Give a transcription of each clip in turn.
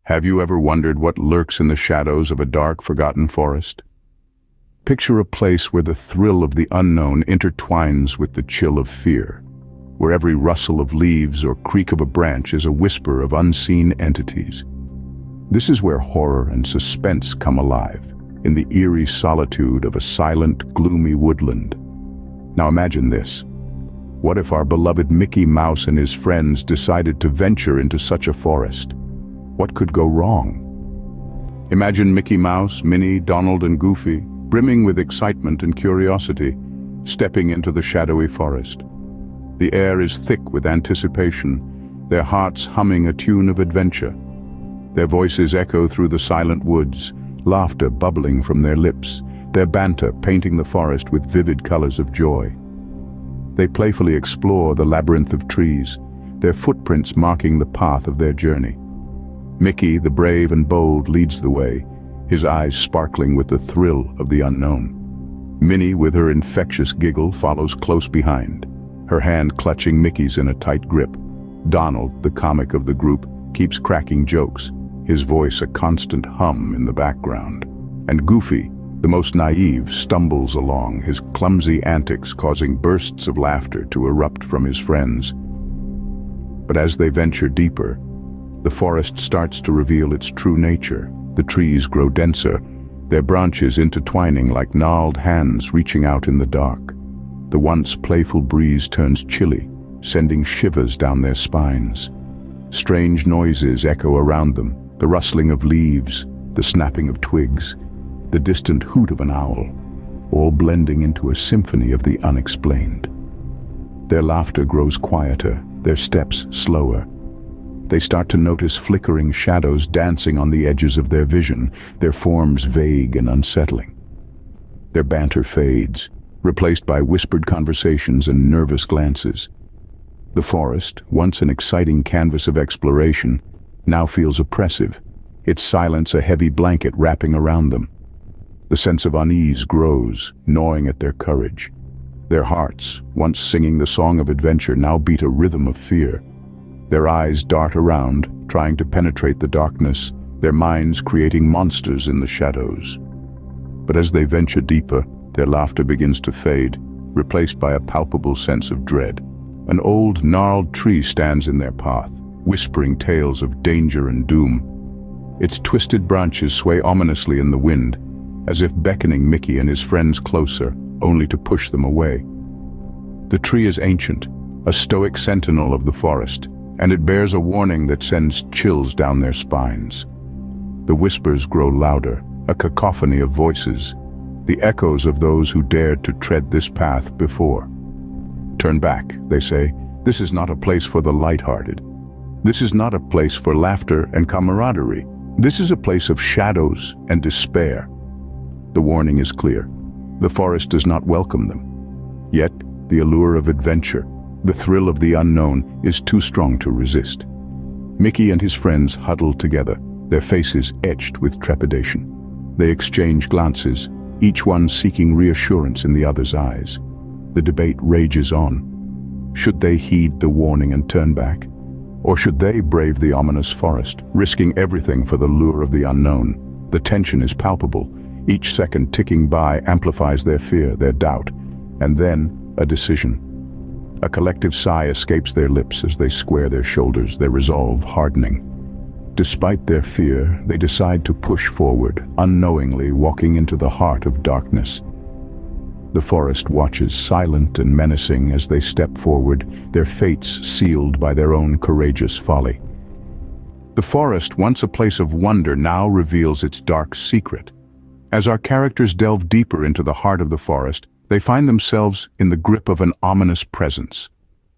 Have you ever wondered what lurks in the shadows of a dark, forgotten forest? Picture a place where the thrill of the unknown intertwines with the chill of fear, where every rustle of leaves or creak of a branch is a whisper of unseen entities. This is where horror and suspense come alive, in the eerie solitude of a silent, gloomy woodland. Now imagine this. What if our beloved Mickey Mouse and his friends decided to venture into such a forest? What could go wrong? Imagine Mickey Mouse, Minnie, Donald, and Goofy, brimming with excitement and curiosity, stepping into the shadowy forest. The air is thick with anticipation, their hearts humming a tune of adventure. Their voices echo through the silent woods, laughter bubbling from their lips, their banter painting the forest with vivid colors of joy. They playfully explore the labyrinth of trees, their footprints marking the path of their journey. Mickey, the brave and bold, leads the way, his eyes sparkling with the thrill of the unknown. Minnie, with her infectious giggle, follows close behind, her hand clutching Mickey's in a tight grip. Donald, the comic of the group, keeps cracking jokes, his voice a constant hum in the background. And Goofy, the most naive, stumbles along, his clumsy antics causing bursts of laughter to erupt from his friends. But as they venture deeper, the forest starts to reveal its true nature. The trees grow denser, their branches intertwining like gnarled hands reaching out in the dark. The once playful breeze turns chilly, sending shivers down their spines. Strange noises echo around them, the rustling of leaves, the snapping of twigs, the distant hoot of an owl, all blending into a symphony of the unexplained. Their laughter grows quieter, their steps slower. They start to notice flickering shadows dancing on the edges of their vision, their forms vague and unsettling. Their banter fades, replaced by whispered conversations and nervous glances. The forest, once an exciting canvas of exploration, now feels oppressive, its silence a heavy blanket wrapping around them. The sense of unease grows, gnawing at their courage. Their hearts, once singing the song of adventure, now beat a rhythm of fear. Their eyes dart around, trying to penetrate the darkness, their minds creating monsters in the shadows. But as they venture deeper, their laughter begins to fade, replaced by a palpable sense of dread. An old, gnarled tree stands in their path, whispering tales of danger and doom. Its twisted branches sway ominously in the wind, as if beckoning Mickey and his friends closer, only to push them away. The tree is ancient, a stoic sentinel of the forest, and it bears a warning that sends chills down their spines. The whispers grow louder, a cacophony of voices, the echoes of those who dared to tread this path before. Turn back, they say. This is not a place for the lighthearted. This is not a place for laughter and camaraderie. This is a place of shadows and despair. The warning is clear. The forest does not welcome them. Yet, the allure of adventure, the thrill of the unknown, is too strong to resist. Mickey and his friends huddle together, their faces etched with trepidation. They exchange glances, each one seeking reassurance in the other's eyes. The debate rages on. Should they heed the warning and turn back? Or should they brave the ominous forest, risking everything for the lure of the unknown? The tension is palpable. Each second ticking by amplifies their fear, their doubt, and then a decision. A collective sigh escapes their lips as they square their shoulders, their resolve hardening. Despite their fear, they decide to push forward, unknowingly walking into the heart of darkness. The forest watches silent and menacing as they step forward, their fates sealed by their own courageous folly. The forest, once a place of wonder, now reveals its dark secret. As our characters delve deeper into the heart of the forest, they find themselves in the grip of an ominous presence.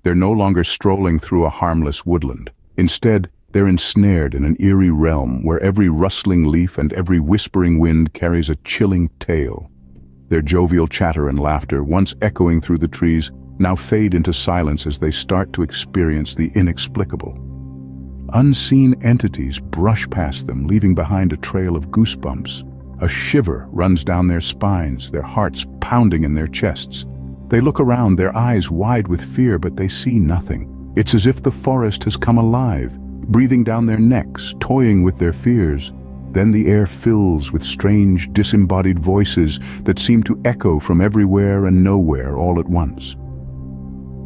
They're no longer strolling through a harmless woodland. Instead, they're ensnared in an eerie realm where every rustling leaf and every whispering wind carries a chilling tale. Their jovial chatter and laughter, once echoing through the trees, now fade into silence as they start to experience the inexplicable. Unseen entities brush past them, leaving behind a trail of goosebumps. A shiver runs down their spines, their hearts pounding in their chests. They look around, their eyes wide with fear, but they see nothing. It's as if the forest has come alive, breathing down their necks, toying with their fears. Then the air fills with strange, disembodied voices that seem to echo from everywhere and nowhere all at once.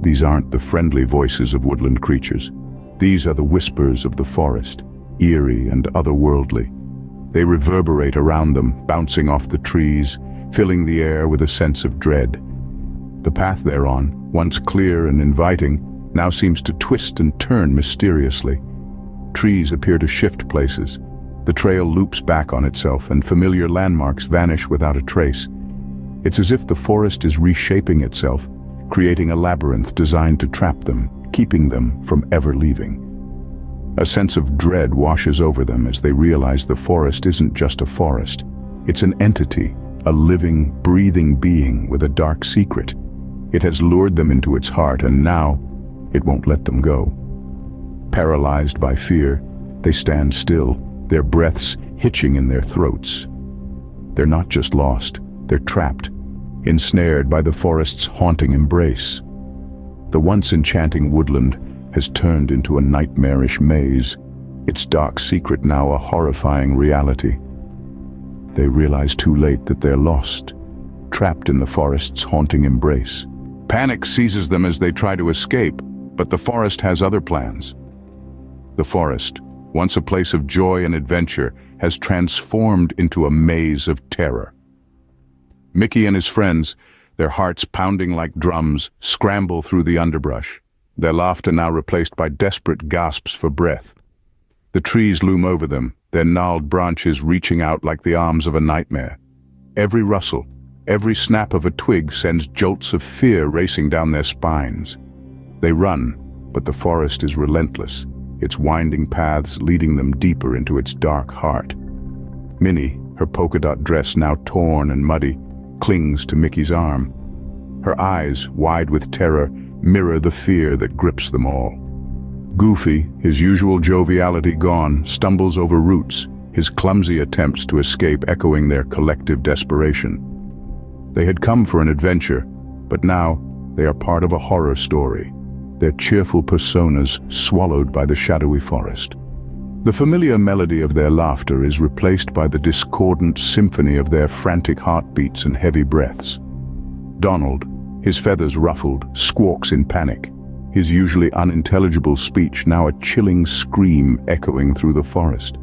These aren't the friendly voices of woodland creatures. These are the whispers of the forest, eerie and otherworldly. They reverberate around them, bouncing off the trees, filling the air with a sense of dread. The path they're on, once clear and inviting, now seems to twist and turn mysteriously. Trees appear to shift places. The trail loops back on itself, and familiar landmarks vanish without a trace. It's as if the forest is reshaping itself, creating a labyrinth designed to trap them, keeping them from ever leaving. A sense of dread washes over them as they realize the forest isn't just a forest. It's an entity, a living, breathing being with a dark secret. It has lured them into its heart, and now it won't let them go. Paralyzed by fear, they stand still, their breaths hitching in their throats. They're not just lost, they're trapped, ensnared by the forest's haunting embrace. The once enchanting woodland has turned into a nightmarish maze, its dark secret now a horrifying reality. They realize too late that they're lost, trapped in the forest's haunting embrace. Panic seizes them as they try to escape, but the forest has other plans. The forest, once a place of joy and adventure, has transformed into a maze of terror. Mickey and his friends, their hearts pounding like drums, scramble through the underbrush, their laughter now replaced by desperate gasps for breath. The trees loom over them, their gnarled branches reaching out like the arms of a nightmare. Every rustle, every snap of a twig sends jolts of fear racing down their spines. They run, but the forest is relentless, its winding paths leading them deeper into its dark heart. Minnie, her polka dot dress now torn and muddy, clings to Mickey's arm. Her eyes, wide with terror, mirror the fear that grips them all. Goofy, his usual joviality gone, stumbles over roots, his clumsy attempts to escape echoing their collective desperation. They had come for an adventure, but now they are part of a horror story, their cheerful personas swallowed by the shadowy forest. The familiar melody of their laughter is replaced by the discordant symphony of their frantic heartbeats and heavy breaths. Donald, his feathers ruffled, squawks in panic, his usually unintelligible speech now a chilling scream echoing through the forest.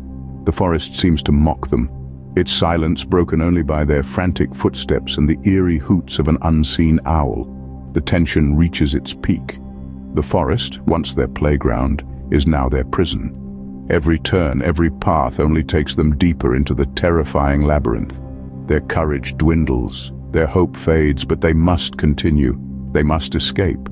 The forest seems to mock them, its silence broken only by their frantic footsteps and the eerie hoots of an unseen owl. The tension reaches its peak. The forest, once their playground, is now their prison. Every turn, every path only takes them deeper into the terrifying labyrinth. Their courage dwindles, their hope fades, but they must continue. They must escape.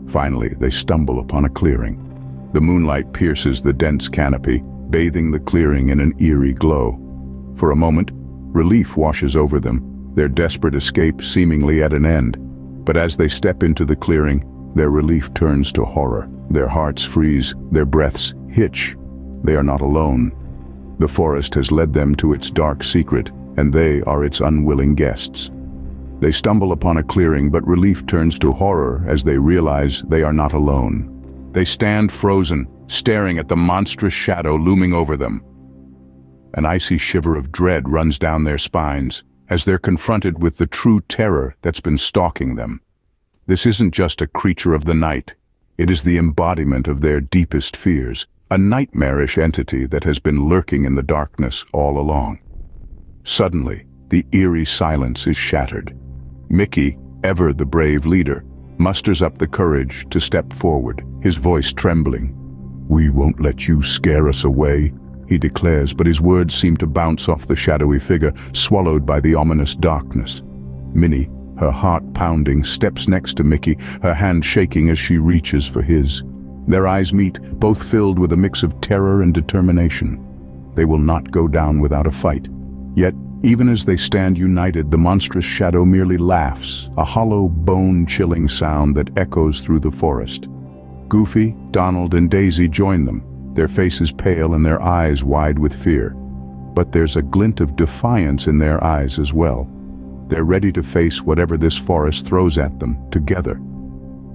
Finally, they stumble upon a clearing. The moonlight pierces the dense canopy, bathing the clearing in an eerie glow. For a moment, relief washes over them, their desperate escape seemingly at an end. But as they step into the clearing, their relief turns to horror. Their hearts freeze, their breaths hitch. They are not alone. The forest has led them to its dark secret, and they are its unwilling guests. They stumble upon a clearing, but relief turns to horror as they realize they are not alone. They stand frozen, staring at the monstrous shadow looming over them. An icy shiver of dread runs down their spines as they're confronted with the true terror that's been stalking them. This isn't just a creature of the night. It is the embodiment of their deepest fears, a nightmarish entity that has been lurking in the darkness all along. Suddenly, the eerie silence is shattered. Mickey, ever the brave leader, musters up the courage to step forward, his voice trembling. "We won't let you scare us away," he declares, but his words seem to bounce off the shadowy figure, swallowed by the ominous darkness. Minnie, her heart pounding, steps next to Mickey, her hand shaking as she reaches for his. Their eyes meet, both filled with a mix of terror and determination. They will not go down without a fight. Yet, even as they stand united, the monstrous shadow merely laughs, a hollow, bone-chilling sound that echoes through the forest. Goofy, Donald, and Daisy join them, their faces pale and their eyes wide with fear. But there's a glint of defiance in their eyes as well. They're ready to face whatever this forest throws at them, together.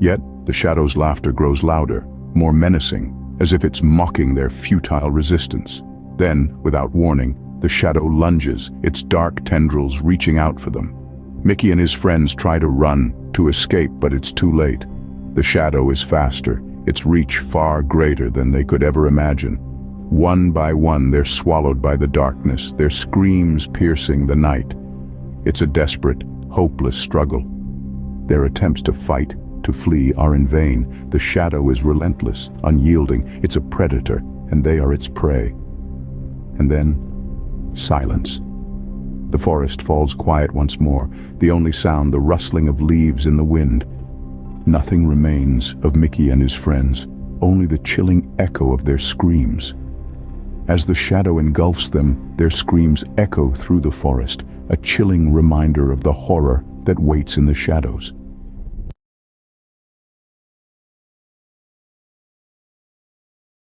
Yet, the shadow's laughter grows louder, more menacing, as if it's mocking their futile resistance. Then, without warning, the shadow lunges, its dark tendrils reaching out for them. Mickey and his friends try to run, to escape, but it's too late. The shadow is faster, its reach far greater than they could ever imagine. One by one, they're swallowed by the darkness, their screams piercing the night. It's a desperate, hopeless struggle. Their attempts to fight, to flee, are in vain. The shadow is relentless, unyielding. It's a predator, and they are its prey. And then, silence. The forest falls quiet once more, the only sound the rustling of leaves in the wind. Nothing remains of Mickey and his friends, only the chilling echo of their screams. As the shadow engulfs them, their screams echo through the forest, a chilling reminder of the horror that waits in the shadows.